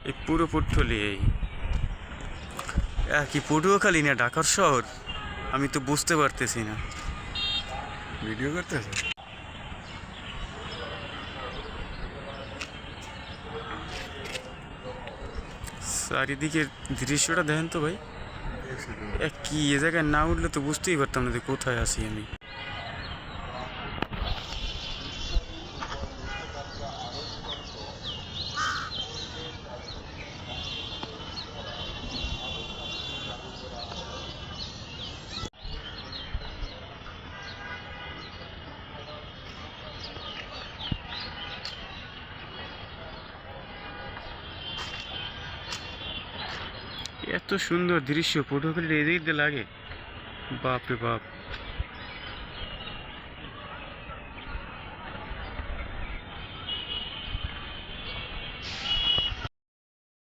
এই পুরো পুট্টলি এই কি পটুয়াখালী না ঢাকার শহর? আমি তো বুঝতে পারতেছি না। ভিডিও করতেছে। চারিদিকের দৃশ্যটা দেখেন তো ভাই। কি এ জায়গায় না উঠলে তো বুঝতেই পারতাম না যে কোথায় আছি আমি। এত সুন্দর দৃশ্য পটুয়াখালীর এদিক দিয়ে লাগে, বাপ রে বাপ।